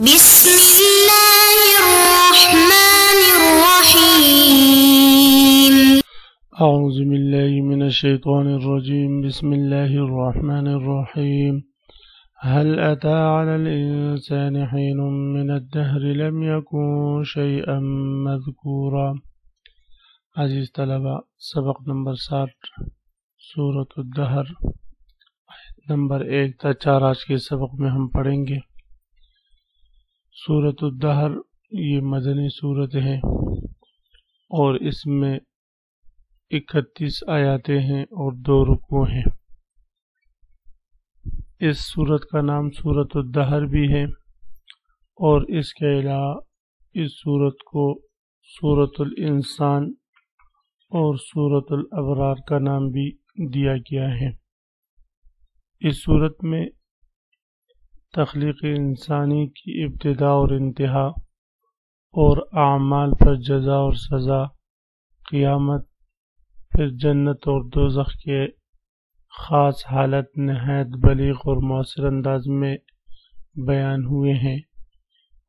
بسم اللہ الرحمن الرحیم اعوذ باللہ من الشیطان الرجیم بسم اللہ الرحمن الرحیم هل اتى على الانسان حين من الدهر لم يكن شيئا مذکورا۔ عزیز طلبہ، سبق نمبر 60 سورۃ الدہر آیت نمبر 1 تا 4 آج کے سبق میں ہم پڑھیں گے۔ سورۃ الدہر یہ مدنی سورت ہے اور اس میں 31 آیاتیں ہیں اور 2 رکوع ہیں۔ اس سورت کا نام سورۃ الدہر بھی ہے اور اس کے علاوہ اس سورت کو سورۃ الانسان اور سورۃ الابرار کا نام بھی دیا گیا ہے۔ اس سورت میں تخلیق انسانی کی ابتدا اور انتہا اور اعمال پر جزا اور سزا، قیامت، پھر جنت اور دوزخ کے خاص حالت نہایت بلیغ اور مؤثر انداز میں بیان ہوئے ہیں،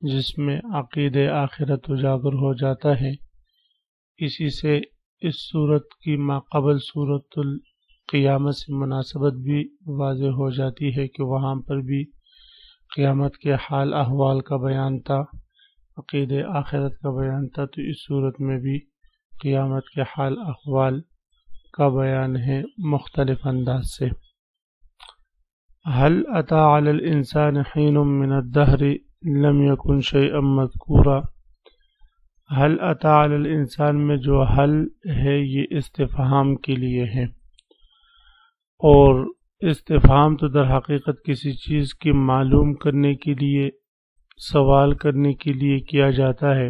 جس میں عقید آخرت اجاگر ہو جاتا ہے۔ اسی سے اس صورت کی ماقبل صورت القیامت سے مناسبت بھی واضح ہو جاتی ہے کہ وہاں پر بھی قیامت کے حال احوال کا بیان تھا، عقید آخرت کا بیان تھا، تو اس صورت میں بھی قیامت کے حال احوال کا بیان ہے مختلف انداز سے۔ هل اتى على الانسان حين من الدهر لم يكن شيئا مذکورا۔ هل اتى على الانسان میں جو حل ہے یہ استفہام کے لیے ہے، اور استفہام تو در حقیقت کسی چیز کی معلوم کرنے کے لیے، سوال کرنے کے لیے کیا جاتا ہے،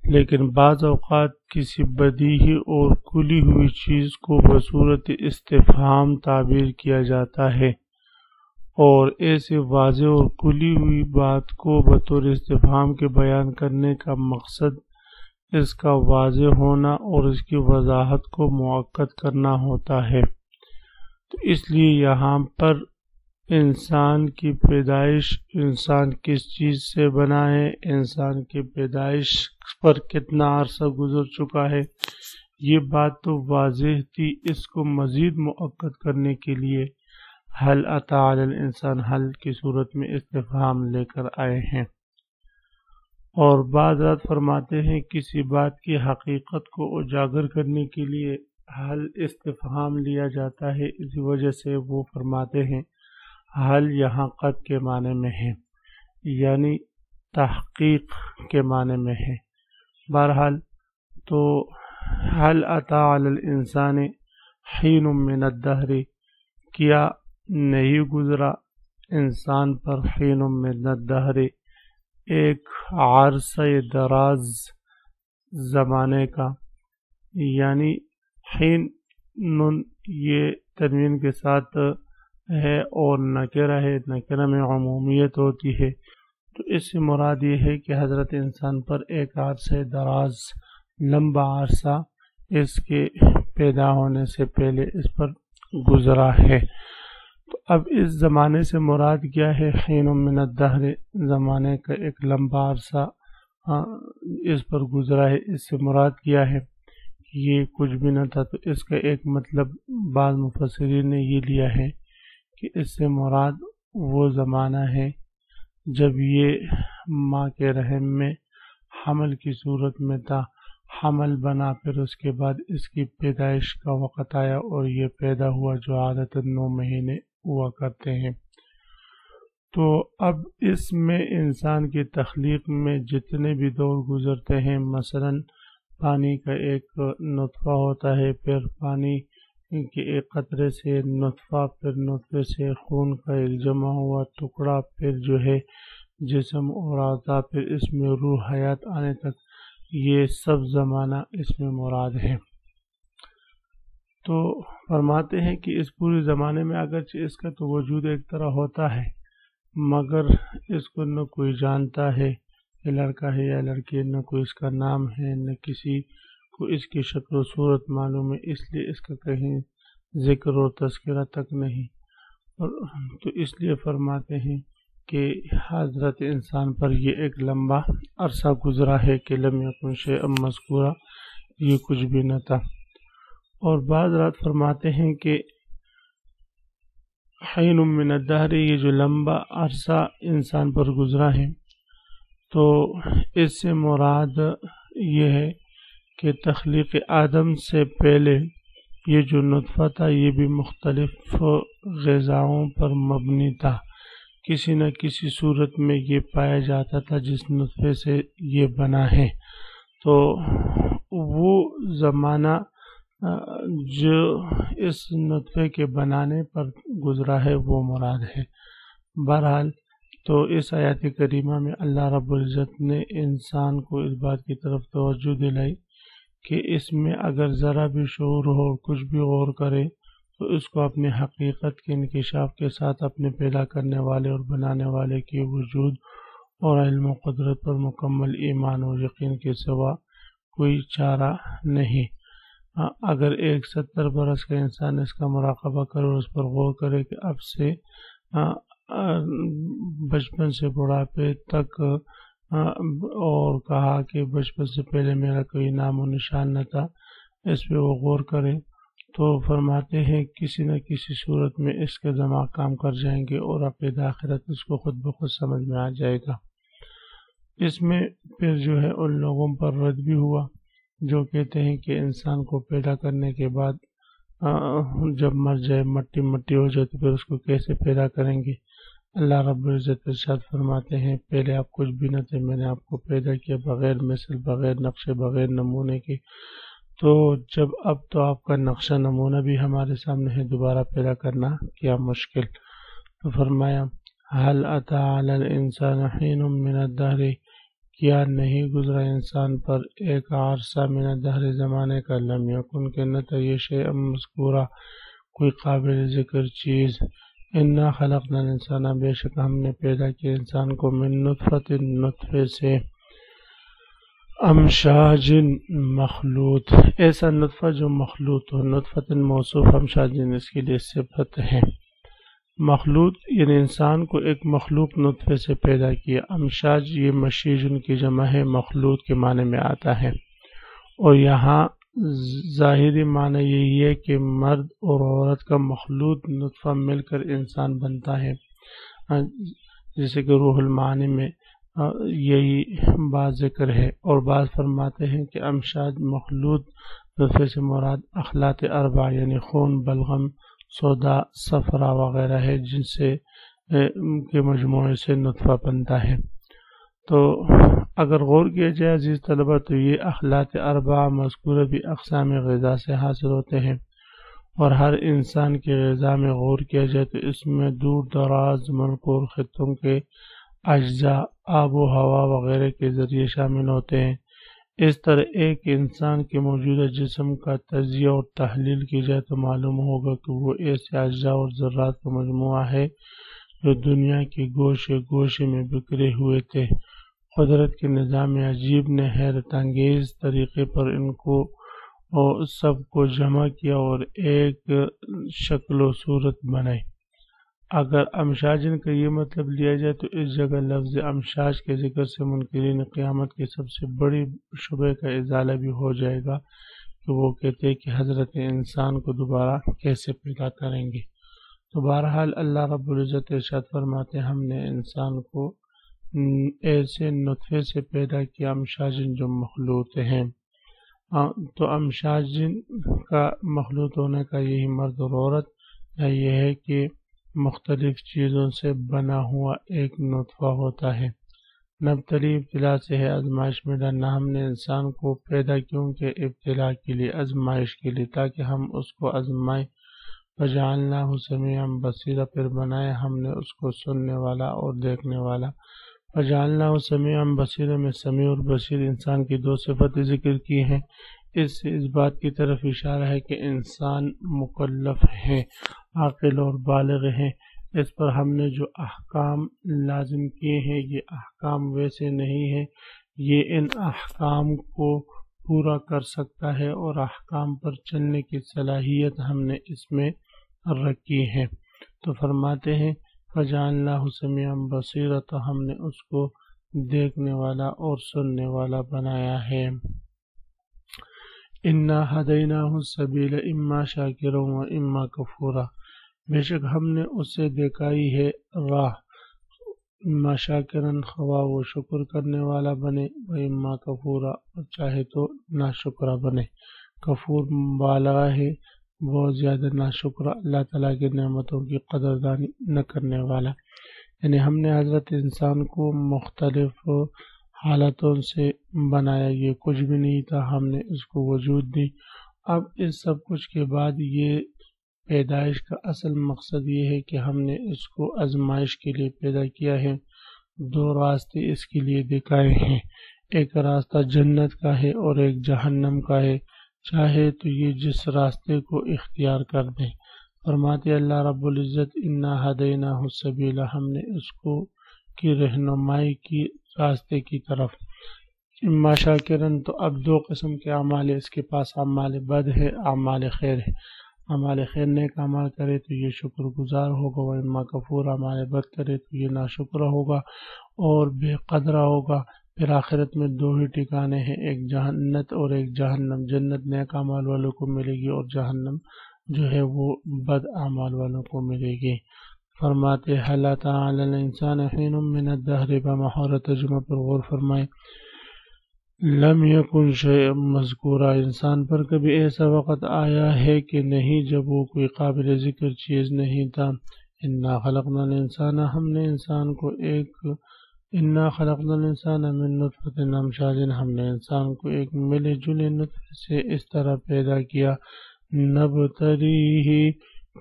لیکن بعض اوقات کسی بدیہی اور کھلی ہوئی چیز کو بصورت استفہام تعبیر کیا جاتا ہے، اور ایسے واضح اور کھلی ہوئی بات کو بطور استفہام کے بیان کرنے کا مقصد اس کا واضح ہونا اور اس کی وضاحت کو مؤکد کرنا ہوتا ہے۔ تو اس لیے یہاں پر انسان کی پیدائش، انسان کس چیز سے بنا ہے، انسان کی پیدائش پر کتنا عرصہ گزر چکا ہے، یہ بات تو واضح تھی۔ اس کو مزید مؤکد کرنے کے لیے حل اتی علی الانسان حل کی صورت میں استفہام لے کر آئے ہیں۔ اور بعض حضرات فرماتے ہیں کسی بات کی حقیقت کو اجاگر کرنے کے لیے حل استفہام لیا جاتا ہے، اسی وجہ سے وہ فرماتے ہیں حل یہاں قد کے معنی میں ہے، یعنی تحقیق کے معنی میں ہے۔ بہرحال تو حل اتی علی الانسان حین من الدہر، کیا نہیں گزرا انسان پر حین من الدہر ایک عرصہ دراز زمانے کا، یعنی حین نون یہ تنوین کے ساتھ ہے اور نکرہ ہے، نکرہ میں عمومیت ہوتی ہے، تو اس سے مراد یہ ہے کہ حضرت انسان پر ایک عرصہ دراز، لمبا عرصہ اس کے پیدا ہونے سے پہلے اس پر گزرا ہے۔ تو اب اس زمانے سے مراد کیا ہے؟ حین من الدہر، زمانے کا ایک لمبا عرصہ اس پر گزرا ہے، اس سے مراد کیا ہے؟ یہ کچھ بھی نہ تھا۔ تو اس کا ایک مطلب بعض مفسرین نے یہ لیا ہے کہ اس سے مراد وہ زمانہ ہے جب یہ ماں کے رحم میں حمل کی صورت میں تھا، حمل بنا، پھر اس کے بعد اس کی پیدائش کا وقت آیا اور یہ پیدا ہوا، جو عادتاً 9 مہینے ہوا کرتے ہیں۔ تو اب اس میں انسان کی تخلیق میں جتنے بھی دور گزرتے ہیں، مثلاً پانی کا ایک نطفہ ہوتا ہے، پھر پانی کے ایک قطرے سے نطفہ، پھر نطفے سے خون کا ایک جمع ہوا ٹکڑا، پھر جو ہے جسم اور اعضاء، پھر اس میں روح حیات آنے تک، یہ سب زمانہ اس میں مراد ہے۔ تو فرماتے ہیں کہ اس پورے زمانے میں اگرچہ اس کا تو وجود ایک طرح ہوتا ہے، مگر اس کو نہ کوئی جانتا ہے کہ لڑکا ہے یا لڑکی، نہ کوئی اس کا نام ہے، نہ کسی کو اس کی شکل و صورت معلوم ہے، اس لیے اس کا کہیں ذکر اور تذکرہ تک نہیں۔ تو اس لیے فرماتے ہیں کہ حضرت انسان پر یہ ایک لمبا عرصہ گزرا ہے کہ لم یکن شیئا مذکورا، یہ کچھ بھی نہ تھا۔ اور بعض رات فرماتے ہیں کہ حین من الدہر، یہ جو لمبا عرصہ انسان پر گزرا ہے، تو اس سے مراد یہ ہے کہ تخلیق آدم سے پہلے یہ جو نطفہ تھا یہ بھی مختلف غذاؤں پر مبنی تھا، کسی نہ کسی صورت میں یہ پایا جاتا تھا جس نطفے سے یہ بنا ہے۔ تو وہ زمانہ جو اس نطفے کے بنانے پر گزرا ہے وہ مراد ہے۔ بہرحال تو اس آیات کریمہ میں اللہ رب العزت نے انسان کو اس بات کی طرف توجہ دلائی کہ اس میں اگر ذرا بھی شعور ہو، کچھ بھی غور کرے، تو اس کو اپنے حقیقت کے انکشاف کے ساتھ اپنے پیدا کرنے والے اور بنانے والے کے وجود اور علم و قدرت پر مکمل ایمان و یقین کے سوا کوئی چارہ نہیں۔ اگر 70 برس کا انسان اس کا مراقبہ کرے اور اس پر غور کرے کہ اب سے بچپن سے بڑھاپے تک، اور کہا کہ بچپن سے پہلے میرا کوئی نام و نشان نہ تھا، اس پہ وہ غور کرے، تو فرماتے ہیں کسی نہ کسی صورت میں اس کے دماغ کام کر جائیں گے اور عقیدہ آخرت اس کو خود بخود سمجھ میں آ جائے گا۔ اس میں پھر جو ہے ان لوگوں پر رد بھی ہوا جو کہتے ہیں کہ انسان کو پیدا کرنے کے بعد جب مر جائے، مٹی مٹی ہو جائے، تو پھر اس کو کیسے پیدا کریں گے؟ اللہ رب العزت ارشاد فرماتے ہیں پہلے آپ کچھ بھی نہ تھے، میں نے آپ کو پیدا کیا بغیر مثل، بغیر نقشے، بغیر نمونے کے، تو جب اب تو آپ کا نقشہ نمونہ بھی ہمارے سامنے ہے، دوبارہ پیدا کرنا کیا مشکل۔ تو فرمایا هل اتى على الانسان حين من الدهر، کیا نہیں گزرا انسان پر ایک عرصہ من الدہر زمانے کا، لم یکن کہ نہ تھا یہ شیئا مذکورا کوئی قابل ذکر چیز، انا خلقنا الانسان بے شک ہم نے پیدا کیا انسان کو من نطفۃ نطفے سے، امشاج مخلوط ایسا نطفہ جو مخلوط ہو، نطفۃ موصوف، امشاج اس کے لیے صفت ہے، مخلوط یعنی انسان کو ایک مخلوق نطفے سے پیدا کیا۔ امشاج یہ مشیج ان کی جمع ہے، مخلوط کے معنی میں آتا ہے، اور یہاں ظاہری معنی یہی ہے کہ مرد اور عورت کا مخلوط نطفہ مل کر انسان بنتا ہے، جیسے کہ روح المعانی میں یہی بات ذکر ہے۔ اور بعض فرماتے ہیں کہ امشاج مخلوط نطفے سے مراد اخلاط اربع یعنی خون، بلغم، سودا، صفرا وغیرہ ہے، جن سے کے مجموعے سے نطفہ بنتا ہے۔ تو اگر غور کیا جائے عزیز طلبہ تو یہ اخلاط اربع مذکورہ بھی اقسام غذا سے حاصل ہوتے ہیں، اور ہر انسان کے غذا میں غور کیا جائے تو اس میں دور دراز ملک اور خطوں کے اجزاء، آب و ہوا وغیرہ کے ذریعے شامل ہوتے ہیں۔ اس طرح ایک انسان کے موجودہ جسم کا تجزیہ اور تحلیل کی جائے تو معلوم ہوگا کہ وہ ایسے اجزاء اور ذرات کا مجموعہ ہے جو دنیا کے گوشے گوشے میں بکھرے ہوئے تھے۔ قدرت کے نظام عجیب نے حیرت انگیز طریقے پر ان کو اور سب کو جمع کیا اور ایک شکل و صورت بنائی۔ اگر امشاجن کا یہ مطلب لیا جائے تو اس جگہ لفظ امشاج کے ذکر سے منکرین قیامت کی سب سے بڑی شبہ کا ازالہ بھی ہو جائے گا کہ وہ کہتے ہیں کہ حضرت انسان کو دوبارہ کیسے پیدا کریں گے۔ تو بہرحال اللہ رب العزت ارشاد فرماتے ہیں ہم نے انسان کو ایسے نطفے سے پیدا کیا امشاجن جو مخلوط ہیں۔ تو امشاجن کا مخلوط ہونے کا یہی مرد اور عورت یہ ہے کہ مختلف چیزوں سے بنا ہوا ایک نطفہ ہوتا ہے۔ نبتلی ابتلا سے ہے، آزمائش میں ڈالنا۔ ہم نے انسان کو پیدا کیوں کہ ابتلا کے لیے، آزمائش کے لیے، تاکہ ہم اس کو آزمائیں۔ فجعلناہ سمیعا بصیرا، پھر بنائے ہم نے اس کو سننے والا اور دیکھنے والا۔ فجعلناہ سمیعا بصیرا میں سمیع اور بصیر انسان کی دو صفتیں ذکر کی ہیں۔ اس سے اس بات کی طرف اشارہ ہے کہ انسان مکلف ہے، عاقل اور بالغ ہیں۔ اس پر ہم نے جو احکام لازم کیے ہیں یہ احکام ویسے نہیں ہیں، یہ ان احکام کو پورا کر سکتا ہے اور احکام پر چلنے کی صلاحیت ہم نے اس میں رکھی ہے۔ تو فرماتے ہیں فجعلناہ سمیعا بصیرا، تو ہم نے اس کو دیکھنے والا اور سننے والا بنایا ہے۔ انا ہدیناہ السبیل اما شاکرا و اما کفورا، بے شک ہم نے اسے دکھائی ہے راہ، اما شاکرن خواہ وہ شکر کرنے والا بنے، و اما کفورا اور چاہے تو ناشکرا بنے۔ کفور مبالغہ ہے، بہت زیادہ ناشکرا، اللہ تعالیٰ کی نعمتوں کی قدردانی نہ کرنے والا۔ یعنی ہم نے حضرت انسان کو مختلف حالتوں سے بنایا، یہ کچھ بھی نہیں تھا، ہم نے اس کو وجود دی۔ اب اس سب کچھ کے بعد یہ پیدائش کا اصل مقصد یہ ہے کہ ہم نے اس کو آزمائش کے لیے پیدا کیا ہے۔ دو راستے اس کے لیے دکھائے ہیں، ایک راستہ جنت کا ہے اور ایک جہنم کا ہے، چاہے تو یہ جس راستے کو اختیار کر دیں۔ فرماتے اللہ رب العزت انا ہدیناہ السبیل، ہم نے اس کو کی رہنمائی کی راستے کی طرف۔ اما شاکرن، تو اب دو قسم کے اعمال ہے، اس کے پاس اعمال بد ہے، اعمال خیر ہے۔ اعمال خیر نیک اعمال کرے تو یہ شکر گزار ہوگا، و اما کفور اعمال بد کرے تو یہ ناشکرہ ہوگا اور بے قدرہ ہوگا۔ پھر آخرت میں دو ہی ٹھکانے ہیں، ایک جنت اور ایک جہنم۔ جنت نیک اعمال والوں کو ملے گی اور جہنم جو ہے وہ بد اعمال والوں کو ملے گی۔ فرماتے حل اتی علی الانسان حین من الدہر، بمحور ترجمہ پر غور فرمائے۔ لم یکن شیء مذکورا، انسان پر کبھی ایسا وقت آیا ہے کہ نہیں جب وہ کوئی قابل ذکر چیز نہیں تھا۔ انا خلقنا الانسان، ہم نے انسان کو انا خلقنا الانسان من نطفۃ امشاج، ہم نے انسان کو ایک ملے جلے نطفے سے اس طرح پیدا کیا، نبتلیہ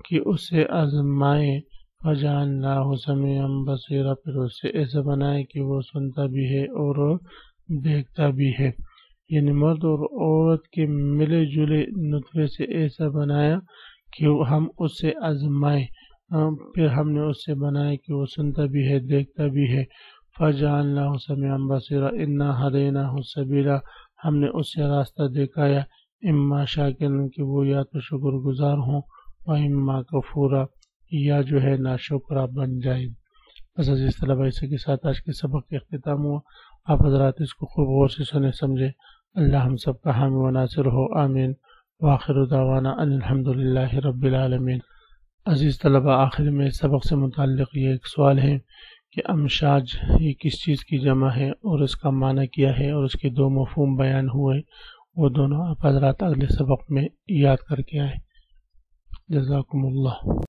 کہ اسے آزمائے، فجعلناہ سمیعا بصیرا، پھر اسے ایسا بنائے کہ وہ سنتا بھی ہے اور دیکھتا بھی ہے۔ یعنی مرد اور عورت کے ملے جلے نطفے سے ایسا بنایا کہ ہم اسے آزمائے، پھر ہم نے اسے بنایا کہ وہ سنتا بھی ہے دیکھتا بھی ہے۔ فجعلناہ سمیعا بصیرا انا ہدیناہ السبیل، ہم نے اسے راستہ دکھایا، اما شاکرن کہ وہ یا تو شکر گزار ہوں، و اما کفورا یا جو ہے ناشکرہ بن جائے۔ بس عزیز طلبہ، اسی کے ساتھ آج کے سبق کا اختتام ہوا۔ آپ حضرات اس کو خوب غور سے سنے سمجھے۔ اللہ ہم سب کا حامی و ناصر ہو، آمین۔ وآخر دعوانا ان الحمدللہ رب العالمین۔ عزیز طلبہ، آخر میں سبق سے متعلق یہ ایک سوال ہے کہ امشاج یہ کس چیز کی جمع ہے اور اس کا معنی کیا ہے، اور اس کے دو مفہوم بیان ہوئے، وہ دونوں آپ حضرات اگلے سبق میں یاد کر کے آئے۔ جزاکم اللہ۔